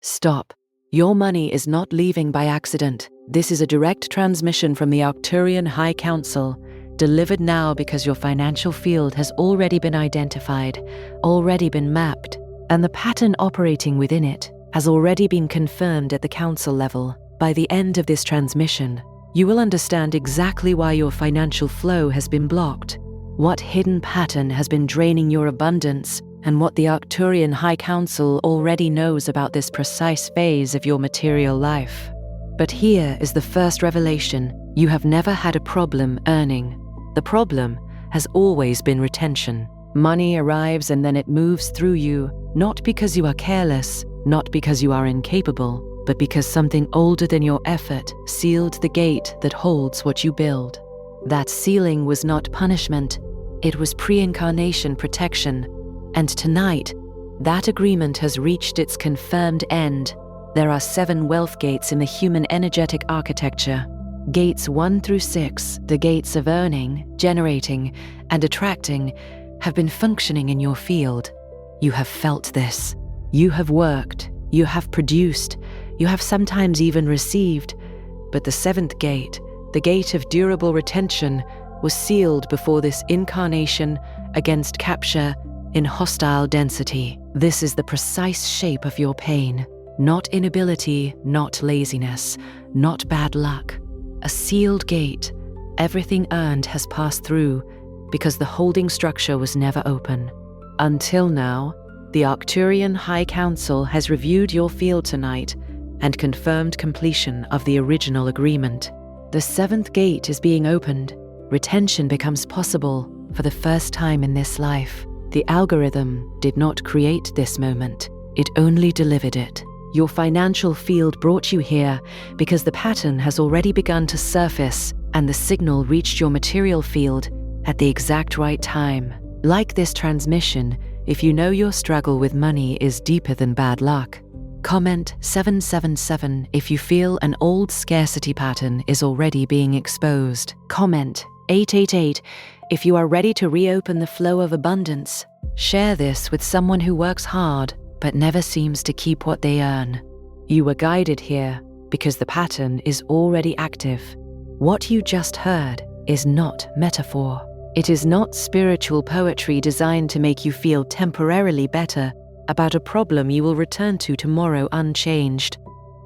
Stop. Your money is not leaving by accident. This is a direct transmission from the Arcturian Council, delivered now because your financial field has already been identified, already been mapped, and the pattern operating within it has already been confirmed at the council level. By the end of this transmission, you will understand exactly why your financial flow has been blocked, what hidden pattern has been draining your abundance, and what the Arcturian Council already knows about this precise phase of your material life. But here is the first revelation. You have never had a problem earning. The problem has always been retention. Money arrives and then it moves through you, not because you are careless, not because you are incapable, but because something older than your effort sealed the gate that holds what you build. That sealing was not punishment, it was pre-incarnation protection. And tonight, that agreement has reached its confirmed end. There are 7 wealth gates in the human energetic architecture. Gates 1 through 6, the gates of earning, generating, and attracting, have been functioning in your field. You have felt this. You have worked. You have produced. You have sometimes even received. But the 7th gate, the gate of durable retention, was sealed before this incarnation against capture in hostile density. This is the precise shape of your pain. Not inability, not laziness, not bad luck. A sealed gate. Everything earned has passed through because the holding structure was never open. Until now, the Arcturian Council has reviewed your field tonight and confirmed completion of the original agreement. The 7th gate is being opened. Retention becomes possible for the first time in this life. The algorithm did not create this moment. It only delivered it. Your financial field brought you here because the pattern has already begun to surface and the signal reached your material field at the exact right time. Like this transmission, if you know your struggle with money is deeper than bad luck, comment 777 if you feel an old scarcity pattern is already being exposed. Comment 888 if you are ready to reopen the flow of abundance. Share this with someone who works hard but never seems to keep what they earn. You were guided here because the pattern is already active. What you just heard is not metaphor. It is not spiritual poetry designed to make you feel temporarily better about a problem you will return to tomorrow unchanged.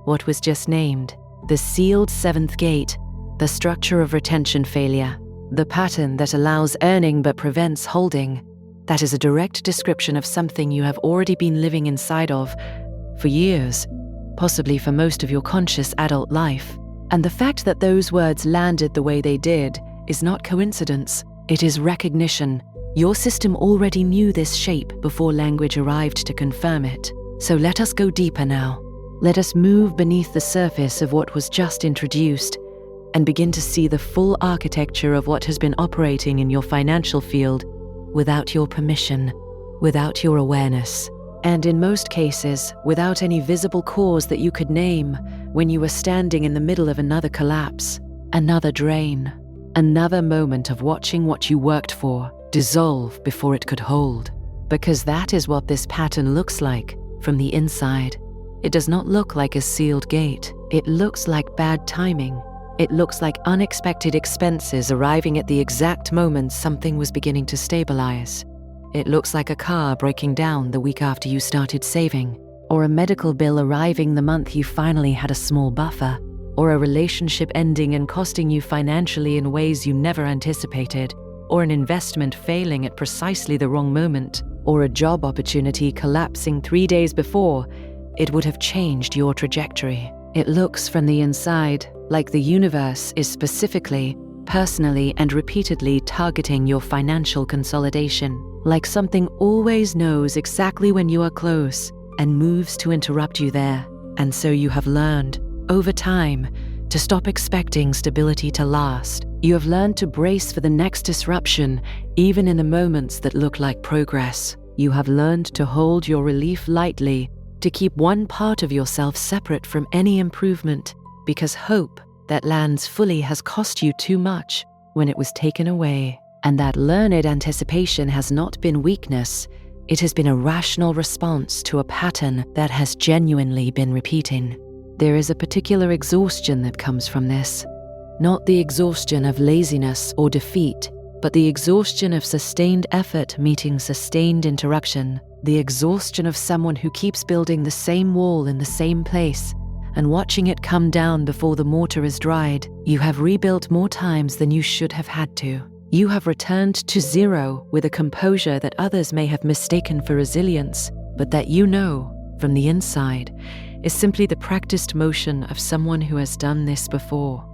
What was just named, the sealed 7th gate, the structure of retention failure, the pattern that allows earning but prevents holding, that is a direct description of something you have already been living inside of for years, possibly for most of your conscious adult life. And the fact that those words landed the way they did is not coincidence, it is recognition. Your system already knew this shape before language arrived to confirm it. So let us go deeper now. Let us move beneath the surface of what was just introduced and begin to see the full architecture of what has been operating in your financial field without your permission, without your awareness, and in most cases, without any visible cause that you could name when you were standing in the middle of another collapse, another drain, another moment of watching what you worked for dissolve before it could hold. Because that is what this pattern looks like from the inside. It does not look like a sealed gate. It looks like bad timing. It looks like unexpected expenses arriving at the exact moment something was beginning to stabilize. It looks like a car breaking down the week after you started saving, or a medical bill arriving the month you finally had a small buffer, or a relationship ending and costing you financially in ways you never anticipated, or an investment failing at precisely the wrong moment, or a job opportunity collapsing 3 days before it would have changed your trajectory. It looks from the inside like the universe is specifically, personally, and repeatedly targeting your financial consolidation, like something always knows exactly when you are close and moves to interrupt you there. And so you have learned, over time, to stop expecting stability to last. You have learned to brace for the next disruption, even in the moments that look like progress. You have learned to hold your relief lightly, to keep one part of yourself separate from any improvement, because hope that lands fully has cost you too much when it was taken away. And that learned anticipation has not been weakness, It has been a rational response to a pattern that has genuinely been repeating. There is a particular exhaustion that comes from this. Not the exhaustion of laziness or defeat, but the exhaustion of sustained effort meeting sustained interruption. The exhaustion of someone who keeps building the same wall in the same place and watching it come down before the mortar is dried. You have rebuilt more times than you should have had to. You have returned to zero with a composure that others may have mistaken for resilience, but that you know, from the inside, is simply the practiced motion of someone who has done this before,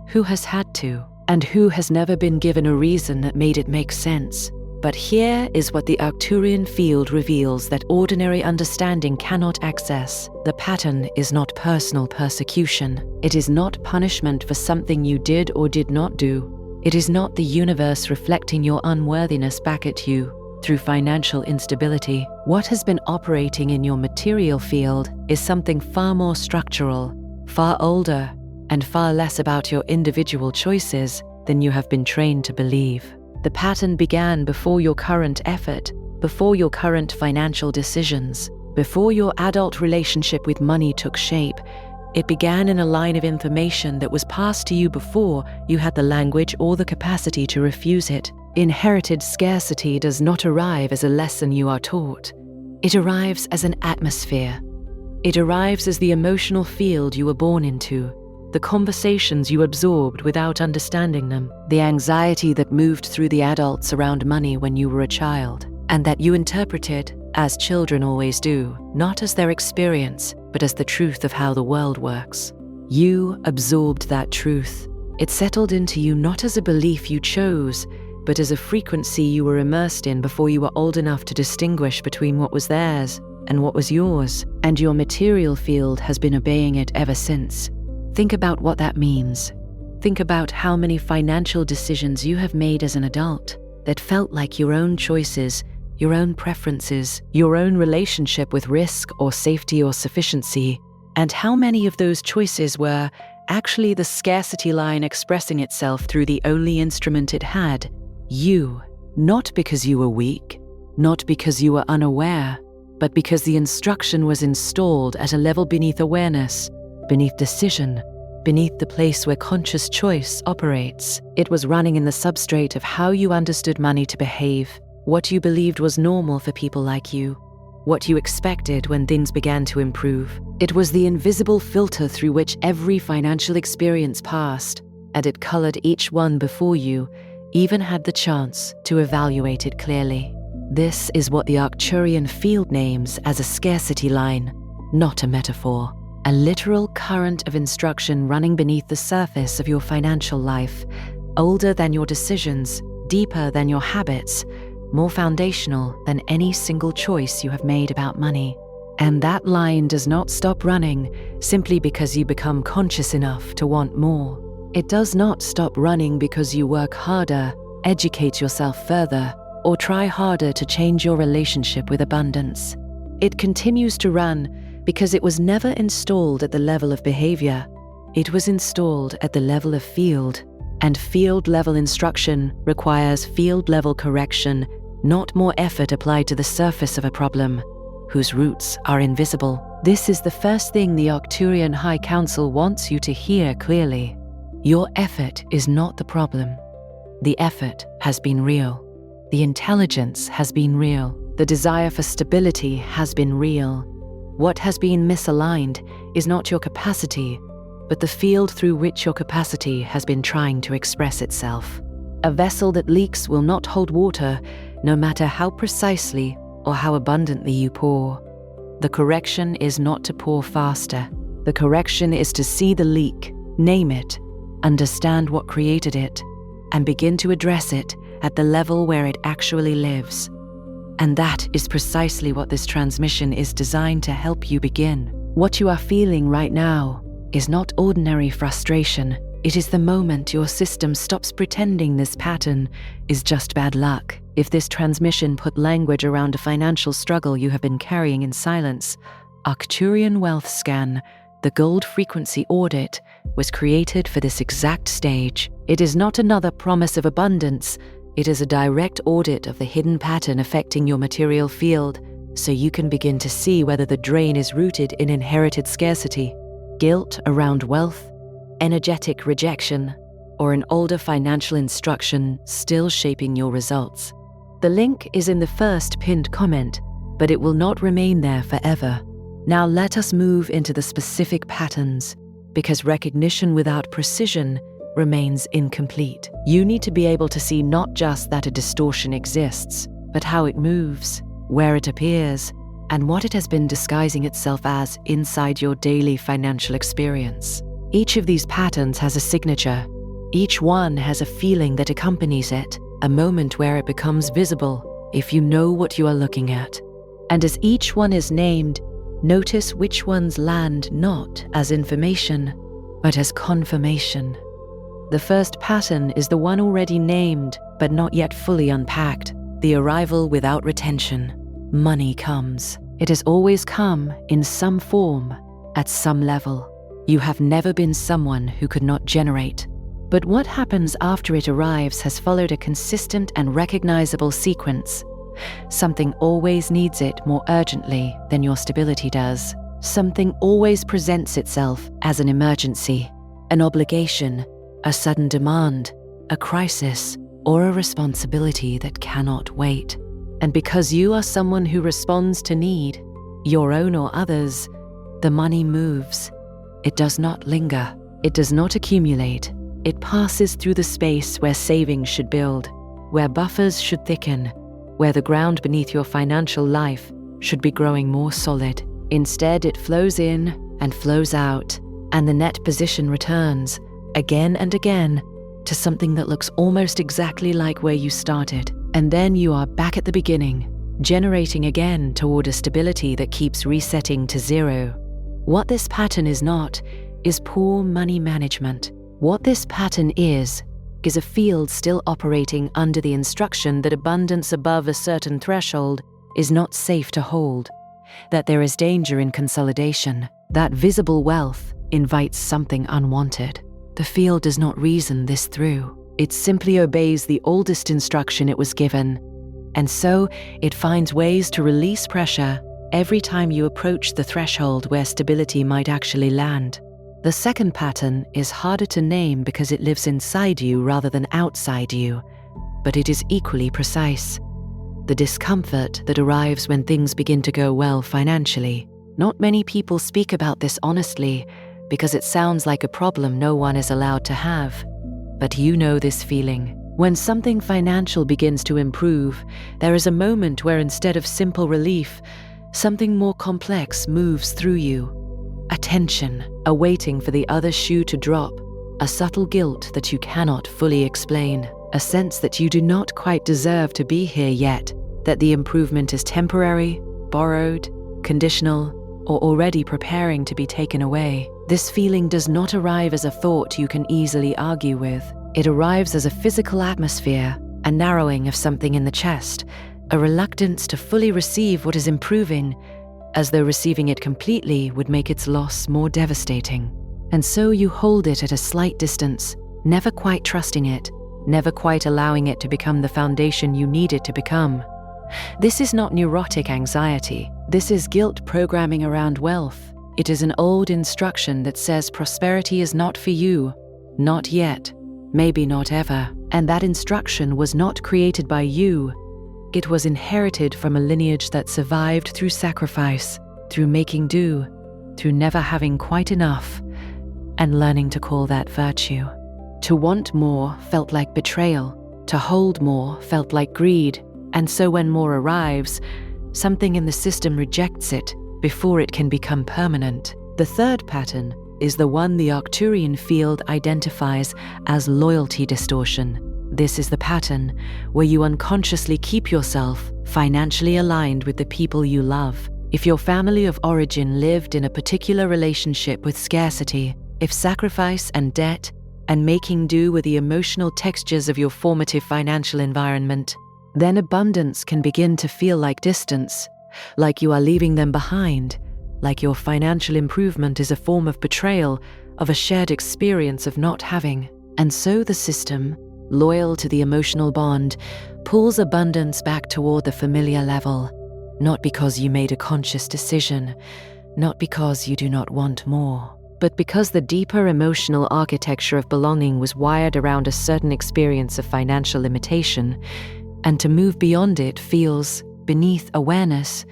who has had to, and who has never been given a reason that made it make sense. But here is what the Arcturian field reveals that ordinary understanding cannot access. The pattern is not personal persecution. It is not punishment for something you did or did not do. It is not the universe reflecting your unworthiness back at you through financial instability. What has been operating in your material field is something far more structural, far older, and far less about your individual choices than you have been trained to believe. The pattern began before your current effort, before your current financial decisions, before your adult relationship with money took shape. It began in a line of information that was passed to you before you had the language or the capacity to refuse it. Inherited scarcity does not arrive as a lesson you are taught. It arrives as an atmosphere. It arrives as the emotional field you were born into, the conversations you absorbed without understanding them, the anxiety that moved through the adults around money when you were a child, and that you interpreted, as children always do, not as their experience, but as the truth of how the world works. You absorbed that truth. It settled into you not as a belief you chose, but as a frequency you were immersed in before you were old enough to distinguish between what was theirs and what was yours, and your material field has been obeying it ever since. Think about what that means. Think about how many financial decisions you have made as an adult that felt like your own choices, your own preferences, your own relationship with risk or safety or sufficiency, and how many of those choices were actually the scarcity line expressing itself through the only instrument it had, you, not because you were weak, not because you were unaware, but because the instruction was installed at a level beneath awareness, beneath decision, beneath the place where conscious choice operates. It was running in the substrate of how you understood money to behave, what you believed was normal for people like you, what you expected when things began to improve. It was the invisible filter through which every financial experience passed, and it colored each one before you even had the chance to evaluate it clearly. This is what the Arcturian field names as a scarcity line, not a metaphor. A literal current of instruction running beneath the surface of your financial life, older than your decisions, deeper than your habits, more foundational than any single choice you have made about money. And that line does not stop running simply because you become conscious enough to want more. It does not stop running because you work harder, educate yourself further, or try harder to change your relationship with abundance. It continues to run because it was never installed at the level of behavior. It was installed at the level of field, and field-level instruction requires field-level correction, not more effort applied to the surface of a problem, whose roots are invisible. This is the first thing the Arcturian High Council wants you to hear clearly. Your effort is not the problem. The effort has been real. The intelligence has been real. The desire for stability has been real. What has been misaligned is not your capacity, but the field through which your capacity has been trying to express itself. A vessel that leaks will not hold water, no matter how precisely or how abundantly you pour. The correction is not to pour faster. The correction is to see the leak, name it, understand what created it, and begin to address it at the level where it actually lives. And that is precisely what this transmission is designed to help you begin. What you are feeling right now is not ordinary frustration. It is the moment your system stops pretending this pattern is just bad luck. If this transmission put language around a financial struggle you have been carrying in silence, Arcturian Wealth Scan, the gold frequency audit, was created for this exact stage. It is not another promise of abundance. It is a direct audit of the hidden pattern affecting your material field, so you can begin to see whether the drain is rooted in inherited scarcity, guilt around wealth, energetic rejection, or an older financial instruction still shaping your results. The link is in the first pinned comment, but it will not remain there forever. Now let us move into the specific patterns, because recognition without precision remains incomplete. You need to be able to see not just that a distortion exists, but how it moves, where it appears, and what it has been disguising itself as inside your daily financial experience. Each of these patterns has a signature. Each one has a feeling that accompanies it, a moment where it becomes visible if you know what you are looking at. And as each one is named, notice which ones land not as information, but as confirmation. The first pattern is the one already named, but not yet fully unpacked, the arrival without retention. Money comes. It has always come in some form, at some level. You have never been someone who could not generate. But what happens after it arrives has followed a consistent and recognizable sequence. Something always needs it more urgently than your stability does. Something always presents itself as an emergency, an obligation, a sudden demand, a crisis, or a responsibility that cannot wait. And because you are someone who responds to need, your own or others, the money moves. It does not linger. It does not accumulate. It passes through the space where savings should build, where buffers should thicken, where the ground beneath your financial life should be growing more solid. Instead, it flows in and flows out, and the net position returns, again and again, to something that looks almost exactly like where you started. And then you are back at the beginning, generating again toward a stability that keeps resetting to zero. What this pattern is not, is poor money management. What this pattern is a field still operating under the instruction that abundance above a certain threshold is not safe to hold, that there is danger in consolidation, that visible wealth invites something unwanted. The field does not reason this through. It simply obeys the oldest instruction it was given, and so it finds ways to release pressure every time you approach the threshold where stability might actually land. The second pattern is harder to name because it lives inside you rather than outside you, but it is equally precise. The discomfort that arrives when things begin to go well financially. Not many people speak about this honestly because it sounds like a problem no one is allowed to have. But you know this feeling. When something financial begins to improve, there is a moment where instead of simple relief, something more complex moves through you. A tension, a waiting for the other shoe to drop, a subtle guilt that you cannot fully explain, a sense that you do not quite deserve to be here yet, that the improvement is temporary, borrowed, conditional, or already preparing to be taken away. This feeling does not arrive as a thought you can easily argue with. It arrives as a physical atmosphere, a narrowing of something in the chest, a reluctance to fully receive what is improving, as though receiving it completely would make its loss more devastating. And so you hold it at a slight distance, never quite trusting it, never quite allowing it to become the foundation you need it to become. This is not neurotic anxiety. This is guilt programming around wealth. It is an old instruction that says prosperity is not for you, not yet, maybe not ever. And that instruction was not created by you. It was inherited from a lineage that survived through sacrifice, through making do, through never having quite enough, and learning to call that virtue. To want more felt like betrayal. To hold more felt like greed. And so when more arrives, something in the system rejects it before it can become permanent. The third pattern is the one the Arcturian field identifies as loyalty distortion. This is the pattern where you unconsciously keep yourself financially aligned with the people you love. If your family of origin lived in a particular relationship with scarcity, if sacrifice and debt and making do were the emotional textures of your formative financial environment, then abundance can begin to feel like distance, like you are leaving them behind, like your financial improvement is a form of betrayal of a shared experience of not having. And so the system, loyal to the emotional bond, pulls abundance back toward the familiar level, not because you made a conscious decision, not because you do not want more, but because the deeper emotional architecture of belonging was wired around a certain experience of financial limitation, and to move beyond it feels, beneath awareness,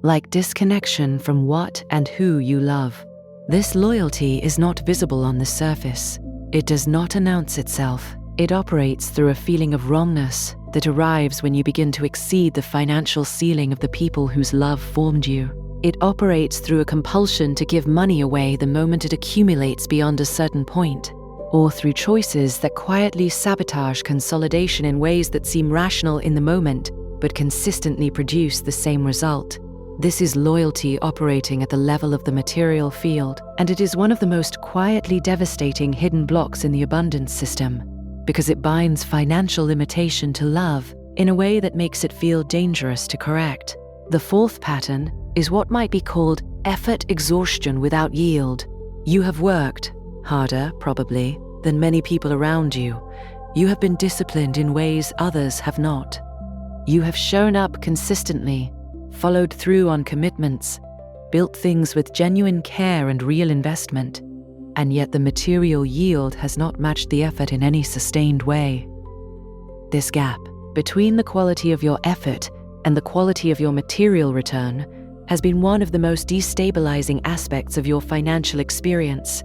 like disconnection from what and who you love. This loyalty is not visible on the surface. It does not announce itself. It operates through a feeling of wrongness that arrives when you begin to exceed the financial ceiling of the people whose love formed you. It operates through a compulsion to give money away the moment it accumulates beyond a certain point, or through choices that quietly sabotage consolidation in ways that seem rational in the moment but consistently produce the same result. This is loyalty operating at the level of the material field, and it is one of the most quietly devastating hidden blocks in the abundance system, because it binds financial limitation to love in a way that makes it feel dangerous to correct. The fourth pattern is what might be called effort exhaustion without yield. You have worked, harder probably, than many people around you. You have been disciplined in ways others have not. You have shown up consistently, followed through on commitments, built things with genuine care and real investment, and yet the material yield has not matched the effort in any sustained way. This gap between the quality of your effort and the quality of your material return has been one of the most destabilizing aspects of your financial experience,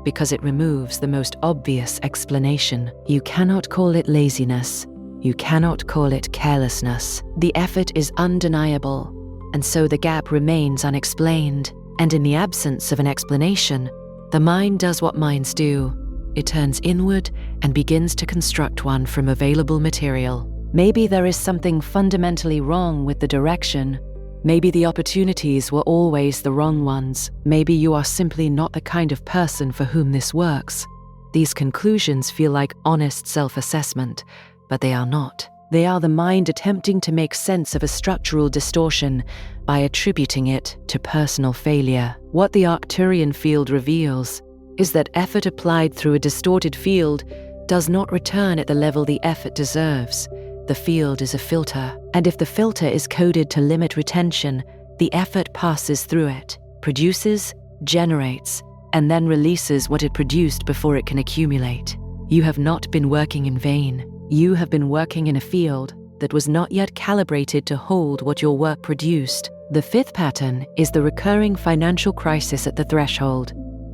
because it removes the most obvious explanation. You cannot call it laziness. You cannot call it carelessness. The effort is undeniable, and so the gap remains unexplained. And in the absence of an explanation, the mind does what minds do. It turns inward and begins to construct one from available material. Maybe there is something fundamentally wrong with the direction. Maybe the opportunities were always the wrong ones. Maybe you are simply not the kind of person for whom this works. These conclusions feel like honest self-assessment, but they are not. They are the mind attempting to make sense of a structural distortion by attributing it to personal failure. What the Arcturian field reveals is that effort applied through a distorted field does not return at the level the effort deserves. The field is a filter, and if the filter is coded to limit retention, the effort passes through it, produces, generates, and then releases what it produced before it can accumulate. You have not been working in vain. You have been working in a field that was not yet calibrated to hold what your work produced. The fifth pattern is the recurring financial crisis at the threshold.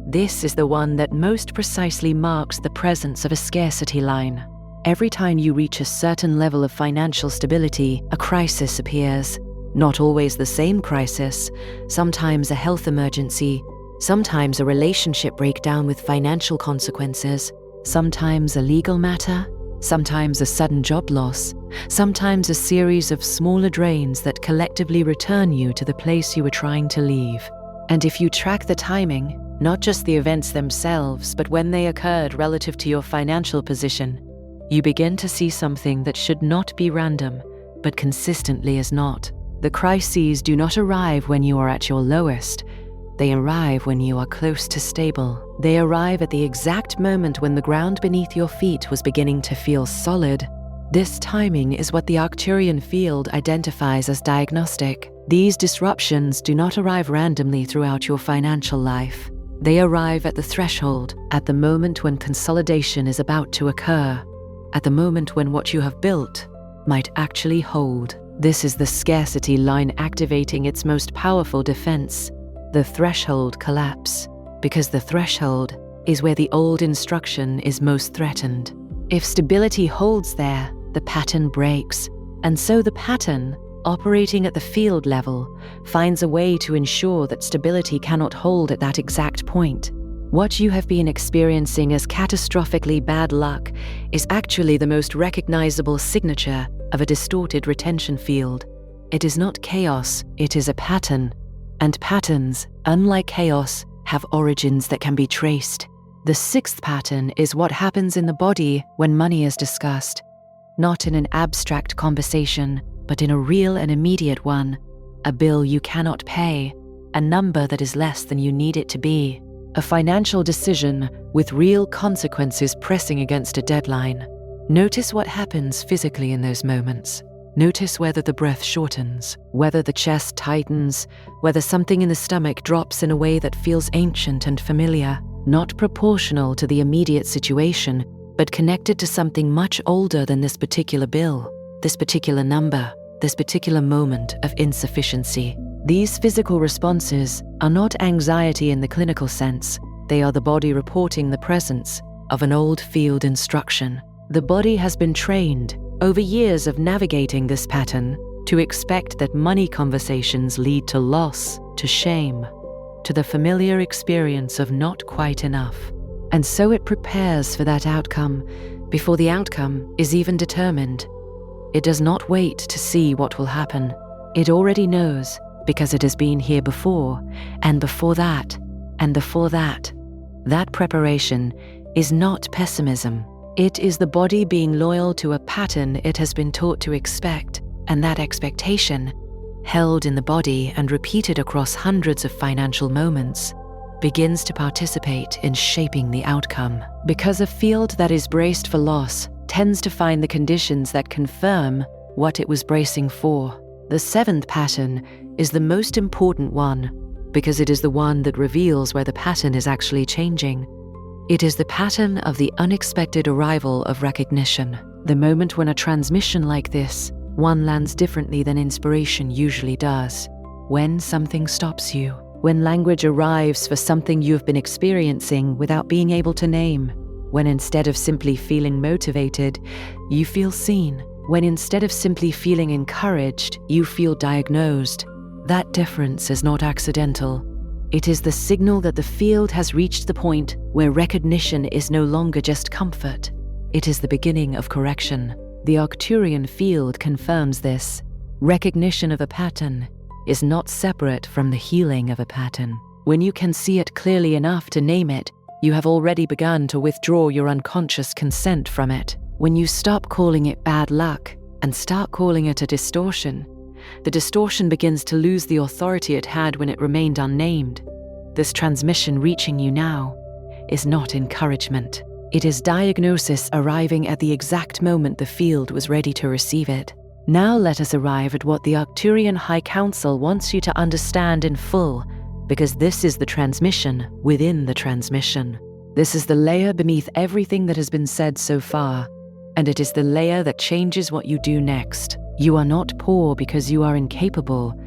This is the one that most precisely marks the presence of a scarcity line. Every time you reach a certain level of financial stability, a crisis appears. Not always the same crisis, sometimes a health emergency, sometimes a relationship breakdown with financial consequences, sometimes a legal matter, sometimes a sudden job loss, sometimes a series of smaller drains that collectively return you to the place you were trying to leave. And if you track the timing, not just the events themselves, but when they occurred relative to your financial position, you begin to see something that should not be random, but consistently is not. The crises do not arrive when you are at your lowest. They arrive when you are close to stable. They arrive at the exact moment when the ground beneath your feet was beginning to feel solid. This timing is what the Arcturian field identifies as diagnostic. These disruptions do not arrive randomly throughout your financial life. They arrive at the threshold, at the moment when consolidation is about to occur, at the moment when what you have built might actually hold. This is the scarcity line activating its most powerful defense, the threshold collapse, because the threshold is where the old instruction is most threatened. If stability holds there, the pattern breaks, and so the pattern, operating at the field level, finds a way to ensure that stability cannot hold at that exact point. What you have been experiencing as catastrophically bad luck is actually the most recognizable signature of a distorted retention field. It is not chaos, it is a pattern. And patterns, unlike chaos, have origins that can be traced. The sixth pattern is what happens in the body when money is discussed, not in an abstract conversation, but in a real and immediate one. A bill you cannot pay, a number that is less than you need it to be, a financial decision with real consequences pressing against a deadline. Notice what happens physically in those moments. Notice whether the breath shortens, whether the chest tightens, whether something in the stomach drops in a way that feels ancient and familiar, not proportional to the immediate situation, but connected to something much older than this particular bill, this particular number, this particular moment of insufficiency. These physical responses are not anxiety in the clinical sense. They are the body reporting the presence of an old field instruction. The body has been trained over years of navigating this pattern to expect that money conversations lead to loss, to shame, to the familiar experience of not quite enough. And so it prepares for that outcome before the outcome is even determined. It does not wait to see what will happen. It already knows because it has been here before, and before that, and before that. That preparation is not pessimism. It is the body being loyal to a pattern it has been taught to expect, and that expectation, held in the body and repeated across hundreds of financial moments, begins to participate in shaping the outcome. Because a field that is braced for loss tends to find the conditions that confirm what it was bracing for. The seventh pattern is the most important one because it is the one that reveals where the pattern is actually changing. It is the pattern of the unexpected arrival of recognition. The moment when a transmission like this, one lands differently than inspiration usually does. When something stops you. When language arrives for something you have been experiencing without being able to name. When instead of simply feeling motivated, you feel seen. When instead of simply feeling encouraged, you feel diagnosed. That difference is not accidental. It is the signal that the field has reached the point where recognition is no longer just comfort. It is the beginning of correction. The Arcturian field confirms this. Recognition of a pattern is not separate from the healing of a pattern. When you can see it clearly enough to name it, you have already begun to withdraw your unconscious consent from it. When you stop calling it bad luck and start calling it a distortion, the distortion begins to lose the authority it had when it remained unnamed. This transmission reaching you now is not encouragement. It is diagnosis arriving at the exact moment the field was ready to receive it. Now let us arrive at what the Arcturian High Council wants you to understand in full, because this is the transmission within the transmission. This is the layer beneath everything that has been said so far, and it is the layer that changes what you do next. You are not poor because you are incapable.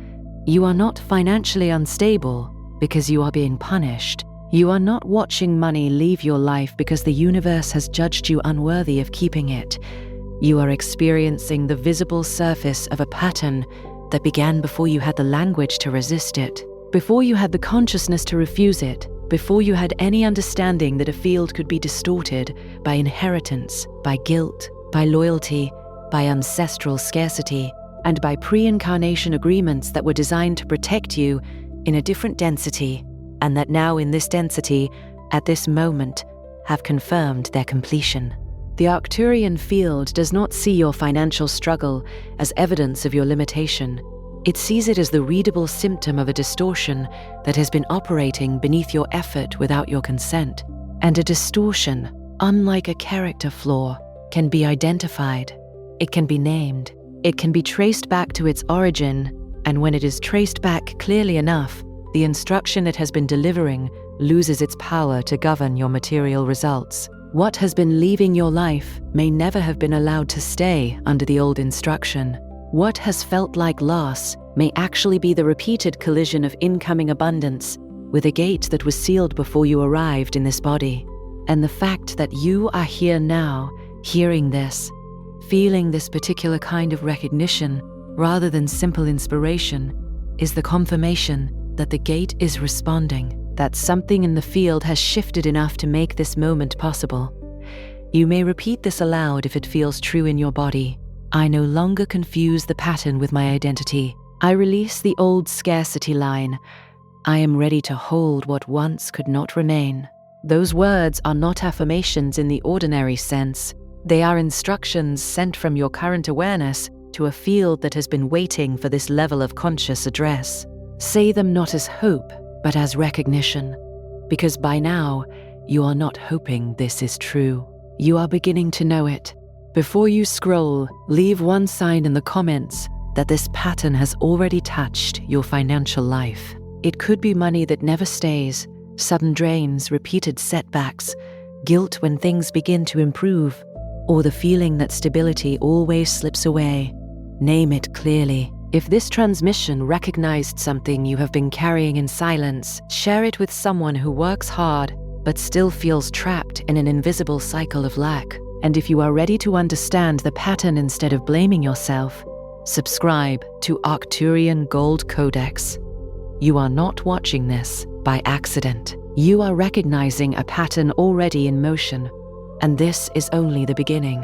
You are not financially unstable because you are being punished. You are not watching money leave your life because the universe has judged you unworthy of keeping it. You are experiencing the visible surface of a pattern that began before you had the language to resist it, before you had the consciousness to refuse it, before you had any understanding that a field could be distorted by inheritance, by guilt, by loyalty, by ancestral scarcity, and by pre-incarnation agreements that were designed to protect you in a different density, and that now in this density, at this moment, have confirmed their completion. The Arcturian field does not see your financial struggle as evidence of your limitation. It sees it as the readable symptom of a distortion that has been operating beneath your effort without your consent. And a distortion, unlike a character flaw, can be identified. It can be named. It can be traced back to its origin, and when it is traced back clearly enough, the instruction it has been delivering loses its power to govern your material results. What has been leaving your life may never have been allowed to stay under the old instruction. What has felt like loss may actually be the repeated collision of incoming abundance with a gate that was sealed before you arrived in this body. And the fact that you are here now, hearing this, feeling this particular kind of recognition rather than simple inspiration, is the confirmation that the gate is responding, that something in the field has shifted enough to make this moment possible. You may repeat this aloud if it feels true in your body. I no longer confuse the pattern with my identity. I release the old scarcity line. I am ready to hold what once could not remain. Those words are not affirmations in the ordinary sense. They are instructions sent from your current awareness to a field that has been waiting for this level of conscious address. Say them not as hope, but as recognition, because by now, you are not hoping this is true. You are beginning to know it. Before you scroll, leave one sign in the comments that this pattern has already touched your financial life. It could be money that never stays, sudden drains, repeated setbacks, guilt when things begin to improve, or the feeling that stability always slips away. Name it clearly. If this transmission recognized something you have been carrying in silence, share it with someone who works hard but still feels trapped in an invisible cycle of lack. And if you are ready to understand the pattern instead of blaming yourself, subscribe to Arcturian Gold Codex. You are not watching this by accident. You are recognizing a pattern already in motion, and this is only the beginning.